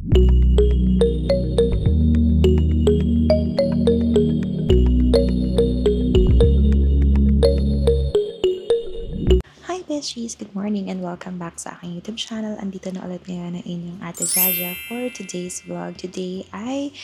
Hi Beshies! Good morning and welcome back sa aking YouTube channel. Andito na ulit ngayon ang inyong Ate Jaja for today's vlog. Today ay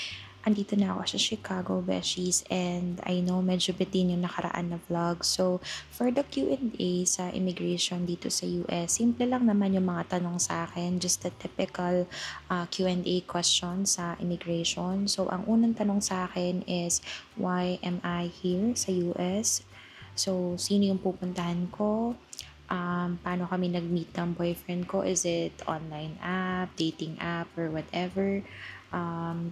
andito na ako sa Chicago Beshies and I know medyo bitin yung nakaraan na vlog. So for the Q&A sa immigration dito sa US, simple lang naman yung mga tanong sa akin. Just a typical Q&A question sa immigration. So ang unang tanong sa akin is, why am I here sa US? So, sino yung pupuntahan ko? Paano kami nag-meet ng boyfriend ko? Is it online app, dating app, or whatever?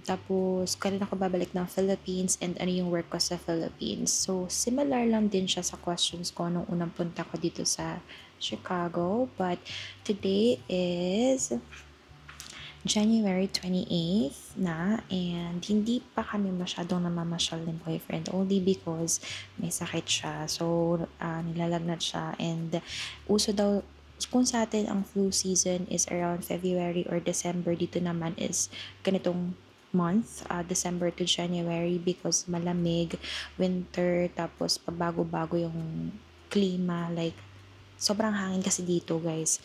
Tapos, kailan ako babalik ng Philippines and ano yung work ko sa Philippines? So, similar lang din siya sa questions ko nung unang punta ko dito sa Chicago. But, today is January 28th na and hindi pa kami masyadong namamasyal ng boyfriend only because may sakit siya. So, nilalagnat siya and uso daw kung sa atin ang flu season is around February or December, dito naman is ganitong month, December to January because malamig, winter, tapos pabago-bago yung klima, like sobrang hangin kasi dito guys.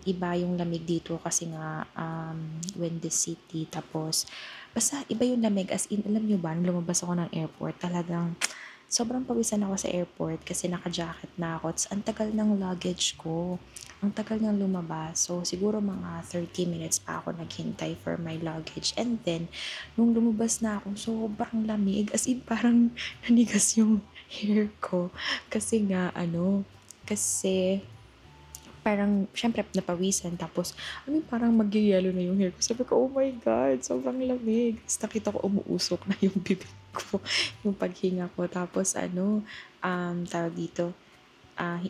Iba yung lamig dito kasi nga windy city. Tapos basta iba yung lamig as in, alam nyo ba, nung lumabas ako ng airport, talagang sobrang pawisan ako sa airport kasi naka-jacket na ako. Ang tagal ng luggage ko. Ang tagal niyang lumabas. So, siguro mga 30 minutes pa ako naghintay for my luggage. And then, nung lumabas na ako, sobrang lamig. As in, parang nanigas yung hair ko. Kasi nga, kasi parang, syempre, napawisan. Tapos, parang mag-yellow na yung hair ko. Sabi ko, oh my God, sobrang lamig. Tapos nakita ko umuusok na yung bibig ko, yung paghinga ko. Tapos, tawag dito,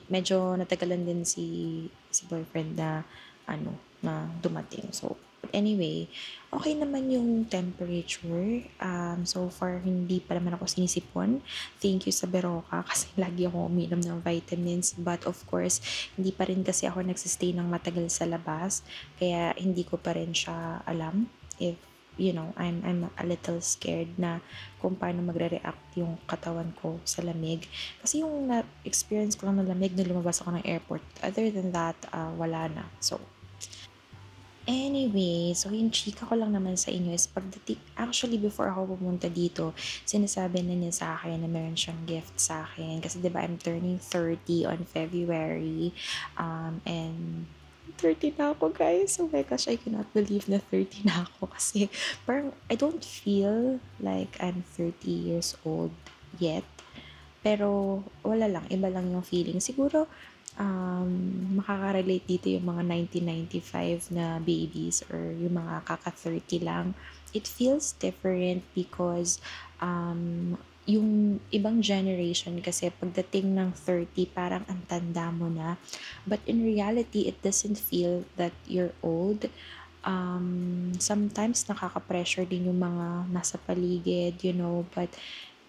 medyo natagalan din si boyfriend na, na dumating. So, but anyway, okay naman yung temperature. So far, hindi pa naman ako sinisipon. Thank you sa Beroka kasi lagi ako uminom ng vitamins. But of course, hindi pa rin kasi ako nagsistay ng matagal sa labas. Kaya hindi ko pa rin siya alam if I'm a little scared na kung paano magre-react yung katawan ko sa lamig. Kasi yung na-experience ko lang ng lamig nung lumabas ako ng airport. Other than that, wala na. So, anyway, so yung chika ko lang naman sa inyo is pagdating, actually before ako pumunta dito, sinasabi na niya sa akin na meron siyang gift sa akin. Kasi diba I'm turning 30 on February. And 30 na ako guys. Oh my gosh, I cannot believe na 30 na ako. Kasi parang I don't feel like I'm 30 years old yet. Pero wala lang, iba lang yung feeling. Siguro makaka-relate dito yung mga 1995 na babies or yung mga kaka-30 lang. It feels different because yung ibang generation kasi pagdating ng 30 parang ang tanda mo na. But in reality, it doesn't feel that you're old. Sometimes nakaka-pressure din yung mga nasa paligid, but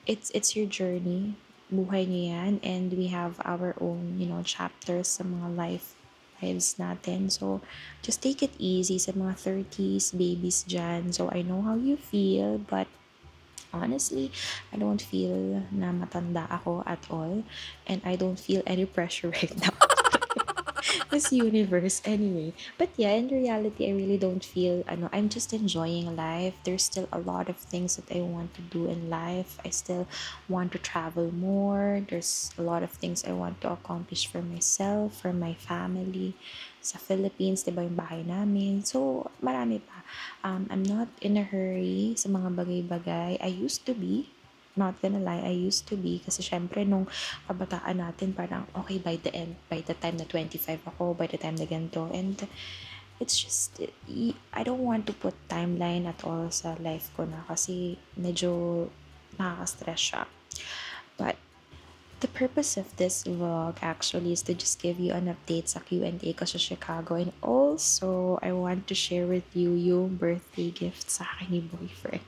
it's your journey, buhay niyo yan, and we have our own, chapters sa mga lives natin. So, just take it easy sa mga 30s babies dyan. So, I know how you feel, but honestly, I don't feel na matanda ako at all, and I don't feel any pressure right now. This universe anyway. But yeah, in reality, I really don't feel, I'm just enjoying life. There's still a lot of things that I want to do in life. I still want to travel more. There's a lot of things I want to accomplish for myself, for my family. Sa Philippines, diba yung bahay namin? So, marami pa. I'm not in a hurry sa mga bagay-bagay. I used to be, not gonna lie, I used to be. Kasi syempre, nung kabataan natin, parang okay by the end, by the time na 25 ako, by the time na ganito. And it's just, I don't want to put timeline at all sa life ko na kasi medyo nakaka-stress siya. But the purpose of this vlog actually is to just give you an update sa Q&A ko sa Chicago, and also I want to share with you yung birthday gift sa akin ni boyfriend.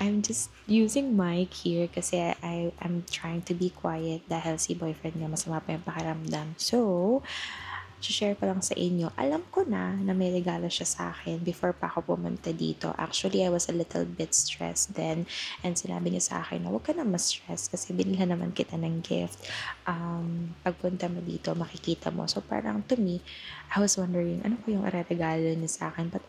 I'm just using mic here kasi I'm trying to be quiet dahil si boyfriend niya masama pa yung pakiramdam. So, share ko lang sa inyo. Alam ko na may regalo siya sa akin before pa ako pumunta dito. Actually, I was a little bit stressed then and sinabi niya sa akin na huwag ka na ma-stress kasi binilhan naman kita ng gift. Pagpunta mo dito, makikita mo. So parang to me, I was wondering, ano ko yung regalo niya sa akin? But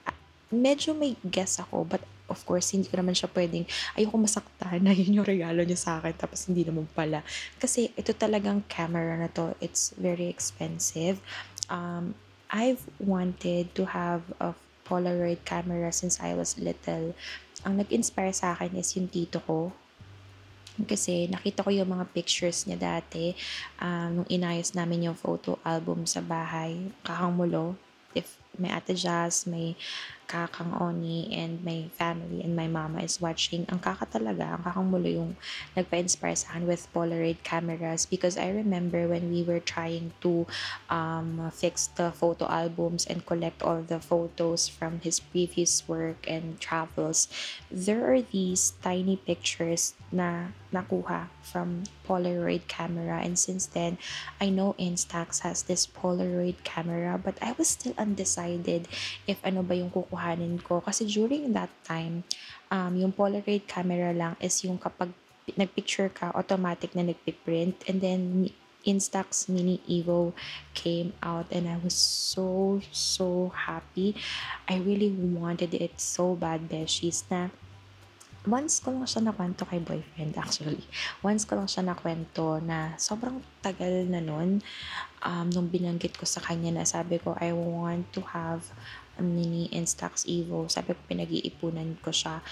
medyo may guess ako, but of course, hindi ko naman siya pwedeng, ayoko masaktan na yun yung regalo niya sa akin, tapos hindi naman pala. Kasi ito talagang camera na to, it's very expensive. I've wanted to have a Polaroid camera since I was little. Ang nag-inspire sa akin is yung tito ko. Kasi nakita ko yung mga pictures niya dati nung inayos namin yung photo album sa bahay, Kakangmulo. If may Ate Jazz, may Kakang Oni, and my family and my mama is watching. Ang kaka talaga, ang Kakang Mulo yung nagpa-inspire sa akin with Polaroid cameras because I remember when we were trying to fix the photo albums and collect all the photos from his previous work and travels, there are these tiny pictures na nakuha from Polaroid camera, and since then I know Instax has this Polaroid camera but I was still undecided if ano ba yung kukuhanin ko kasi during that time yung Polaroid camera lang is yung kapag nagpicture ka automatic na nagpiprint, and then Instax Mini Evo came out and I was so happy. I really wanted it so bad, beshies, na once ko lang siya nakwento kay boyfriend actually. Once ko lang siya nakwento na sobrang tagal na nun, nung binanggit ko sa kanya na sabi ko, I want to have a mini Instax Evo. Sabi ko, pinag-iipunan ko siya.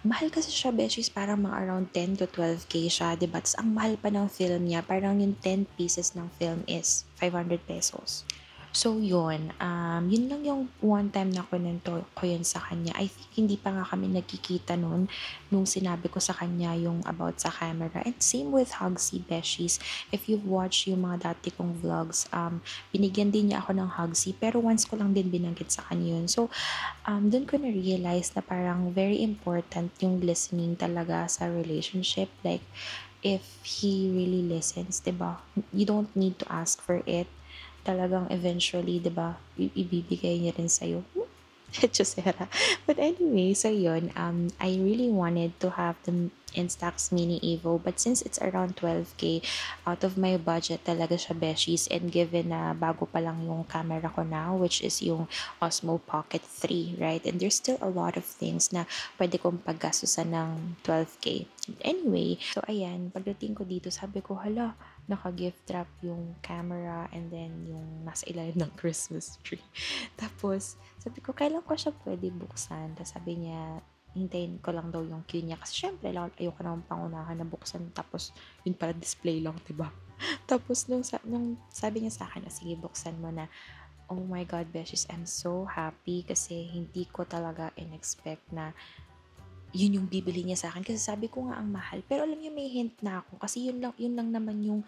Mahal kasi siya, beshies, parang mga around 10 to 12K siya, diba? Tapos ang mahal pa ng film niya, parang yung 10 pieces ng film is 500 pesos. So yun lang yung one time na kwento ko yun sa kanya. I think hindi pa nga kami nagkikita nun nung sinabi ko sa kanya yung about sa camera. And same with Hugsy Beshies. If you've watched yung mga dati kong vlogs, binigyan din niya ako ng Hugsy, pero once ko lang din binanggit sa kanya yun. So dun ko na-realize na parang very important yung listening talaga sa relationship. Like, if he really listens, 'di ba? You don't need to ask for it, talagang eventually, 'di ba, ibibigay niya rin sa'yo. Chusera. But anyway, so yun, I really wanted to have the Instax Mini Evo, but since it's around 12K, out of my budget talaga siya, beshies, and given na bago pa lang yung camera ko now, which is yung Osmo Pocket 3, right? And there's still a lot of things na pwede kong paggastusan ng 12K. Anyway, so ayan, pagdating ko dito, sabi ko, hala, naka-gift wrap yung camera and then yung nasa ilalim ng Christmas tree. Tapos, sabi ko, kailan ko siya pwede buksan? Tapos sabi niya, hintayin ko lang daw yung queue niya. Kasi syempre, ayoko naman pangunahan na buksan. Tapos, yun para display lang, diba? Tapos, nung sabi niya sa akin, sige, buksan mo na. Oh my God, beshes, I'm so happy kasi hindi ko talaga in-expect na yun yung bibili niya sa akin. Kasi sabi ko nga ang mahal. Pero alam niyo, may hint na ako. Kasi yun lang naman yung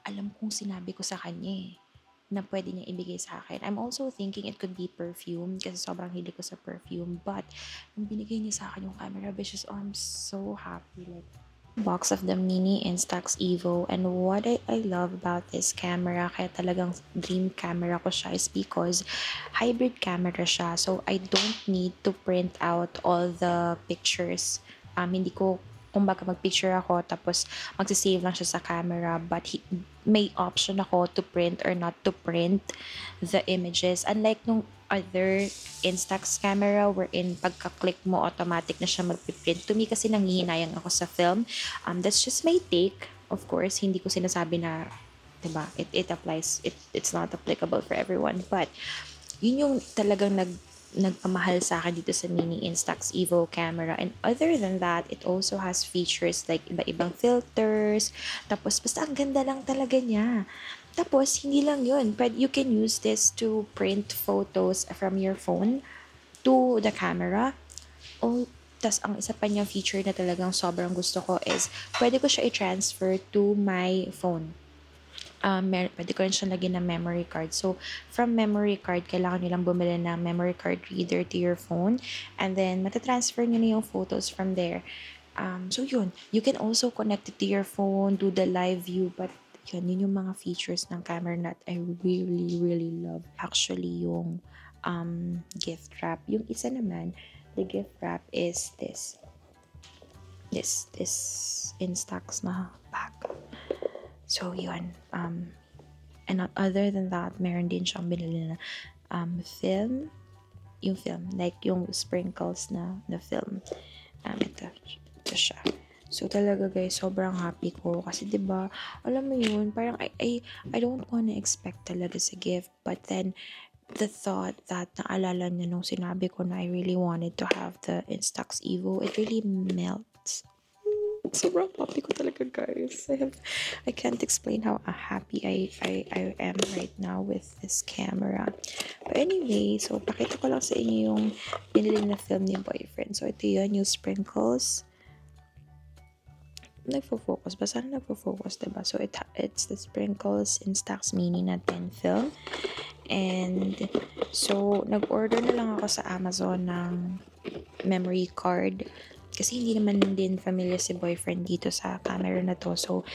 alam kong sinabi ko sa kanya eh, na pwede niya ibigay sa akin. I'm also thinking it could be perfume kasi sobrang hilig ko sa perfume. But, nung binigay niya sa akin yung camera, bitches, oh, I'm so happy. Like, box of the mini Instax Evo, and what I love about this camera, kaya talagang dream camera ko siya, is because hybrid camera siya. So, I don't need to print out all the pictures. Hindi ko, kumbaga mag-picture ako, tapos magsisave lang siya sa camera, but may option ako to print or not to print the images. Unlike nung other Instax camera wherein pagka-click mo automatic na siya magpiprint. To me kasi nangihinayang ako sa film. That's just my take. Of course, hindi ko sinasabi na, diba, it applies, it's not applicable for everyone. But, yun yung talagang nagpamahal sa akin dito sa mini Instax Evo camera. And other than that, it also has features like iba-ibang filters. Tapos, basta ang ganda lang talaga niya. Tapos, hindi lang yun. But you can use this to print photos from your phone to the camera. Oh, tas ang isa pa niyang feature na talagang sobrang gusto ko is pwede ko siya i-transfer to my phone. Pwede ko rin siya lagyan ng memory card. So, from memory card, kailangan nyo lang bumili ng memory card reader to your phone. And then, matatransfer nyo na yung photos from there. So, yun. You can also connect it to your phone, do the live view. But, Yun yung mga features ng camera that I really love. Actually, yung gift wrap. Yung isa naman, the gift wrap is this Instax na bag. So, yun. And other than that, meron din siyang binili na film. Yung film, like yung sprinkles na film. Ito siya. So, talaga guys, sobrang happy ko. Kasi, diba, alam mo yun, parang I don't wanna expect talaga sa gift. But then, the thought that naalala niya nung sinabi ko na I really wanted to have the Instax Evo, it really melts. Sobrang happy ko talaga guys. I can't explain how happy I am right now with this camera. But anyway, so pakita ko lang sa inyo yung binili na film ni boyfriend. So ito yun, yung sprinkles. Nagfo-focus ba? Sana nagfo-focus, diba? So it's the sprinkles Instax Mini na 10 film. And so nag-order na lang ako sa Amazon ng memory card. Kasi hindi naman din familiar si boyfriend dito sa camera na to. So,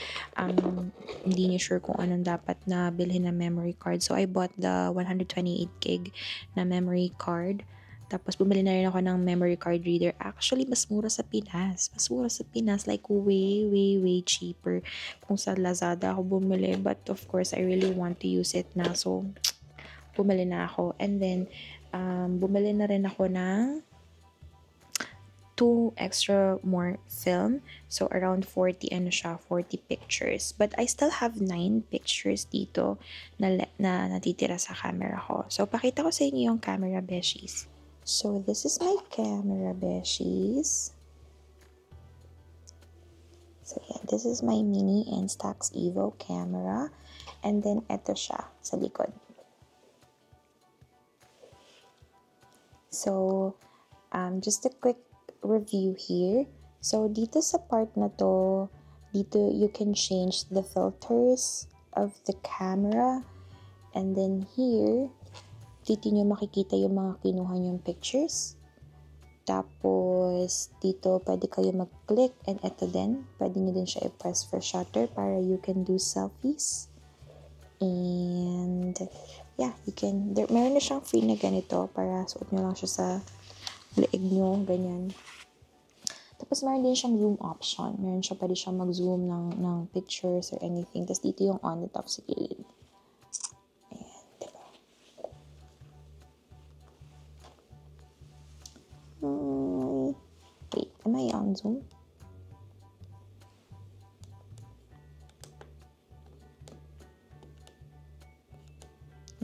hindi niya sure kung anong dapat na bilhin na memory card. So, I bought the 128 gig na memory card. Tapos, bumili na rin ako ng memory card reader. Actually, mas mura sa Pinas. Mas mura sa Pinas. Like, way cheaper kung sa Lazada ako bumili. But, of course, I really want to use it na. So, bumili na ako. And then, bumili na rin ako ng 2 extra more film. So, around 40 pictures. But I still have 9 pictures dito na natitira sa camera ko. So, pakita ko sa inyo yung camera, beshies. So, this is my camera, beshies. So, yeah, this is my mini Instax Evo camera. And then, eto siya sa likod. So, just a quick review here. So, dito sa part na to, dito you can change the filters of the camera. And then here, dito nyo makikita yung mga kinuha nyong pictures. Tapos, dito pwede kayo mag-click. And ito din, pwede nyo din siya i-press for shutter para you can do selfies. And, yeah, you can, meron na siyang free na ganito para suot nyo lang siya sa leeg nyo, ganyan. Tapos, meron din siyang zoom option. Meron siya, pwede siyang mag-zoom ng pictures or anything. Tapos, dito yung on the top sa gilid. Ayan, diba? Wait, am I on zoom?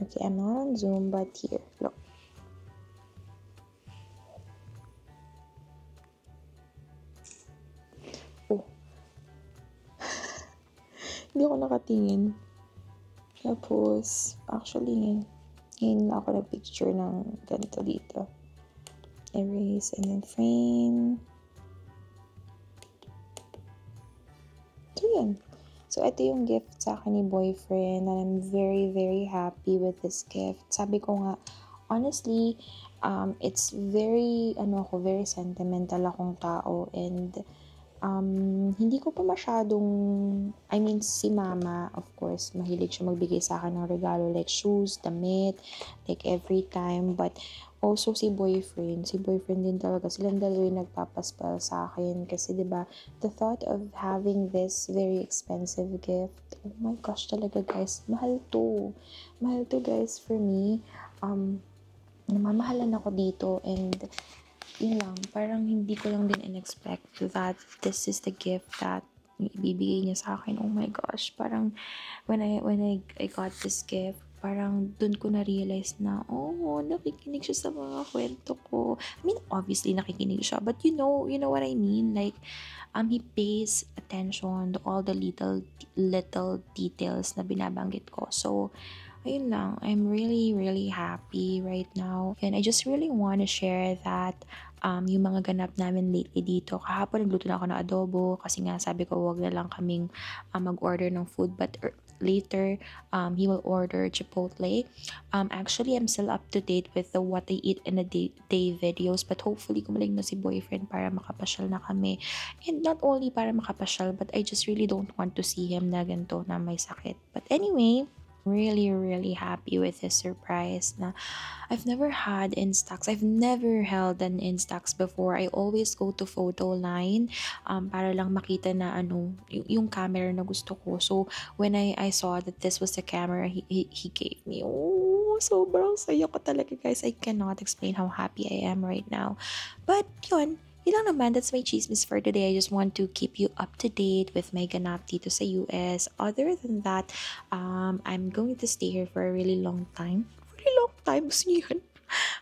Okay, I'm not on zoom, but here, look. Hindi ako nakatingin. Tapos, actually, ngayon lang ako nag-picture ng ganito dito. Erase and then frame. So, yun. So, ito yung gift sa akin ni boyfriend and I'm very happy with this gift. Sabi ko nga, honestly, it's very, very sentimental akong tao and hindi ko pa masyadong, si mama, of course, mahilig siya magbigay sa akin ng regalo like shoes, damit, like every time. But also si boyfriend din talaga. Silang dalawa yung nagpapaspal sa akin. Kasi diba, the thought of having this very expensive gift, oh my gosh talaga guys, mahal to. Mahal to guys for me. Namamahalan ako dito and yun lang, parang hindi ko lang din in-expect that this is the gift that ibibigay niya sa akin. Oh my gosh, parang when I got this gift, parang dun ko na-realize na, nakikinig siya sa mga kwento ko. Obviously nakikinig siya, but you know what I mean? Like, he pays attention to all the little details na binabanggit ko. So, ayun lang, I'm really happy right now. And I just really want to share that yung mga ganap namin lately dito. Kahapon nagluto na ako ng adobo kasi nga sabi ko wag na lang kaming mag-order ng food. But later he will order Chipotle. Actually, I'm still up to date with the what I eat in a day videos, but hopefully gumaling na si boyfriend para makapasyal na kami. And not only para makapasyal, but I just really don't want to see him na ganito na may sakit. But anyway, really happy with this surprise na I've never had Instax. I've never held an Instax before. I always go to photo line para lang makita na ano yung camera na gusto ko. So when I saw that this was the camera he gave me, oh, sobrang saya ko talaga, guys. I cannot explain how happy I am right now. But yun lang naman, that's my chismis for today. I just want to keep you up to date with my ganap dito sa US. Other than that, I'm going to stay here for a really long time. Really long time, gusto niyo yun?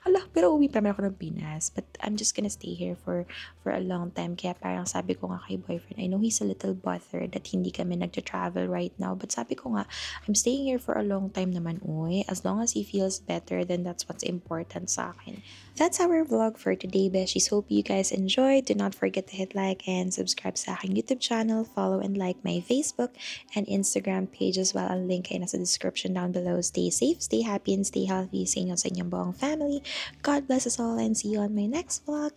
Hala, pero uwi pa naman ako ng Pinas. But I'm just gonna stay here for a long time. Kaya parang sabi ko nga kay boyfriend, I know he's a little bothered that hindi kami nagtra-travel right now. But sabi ko nga, I'm staying here for a long time naman, uy. As long as he feels better, then that's what's important sa akin. That's our vlog for today, beshies. Hope you guys enjoyed. Do not forget to hit like and subscribe sa aking YouTube channel. Follow and like my Facebook and Instagram page as well. Ang link ay nasa description down below. Stay safe, stay happy, and stay healthy sa inyo sa inyong buong family. God bless us all and see you on my next vlog.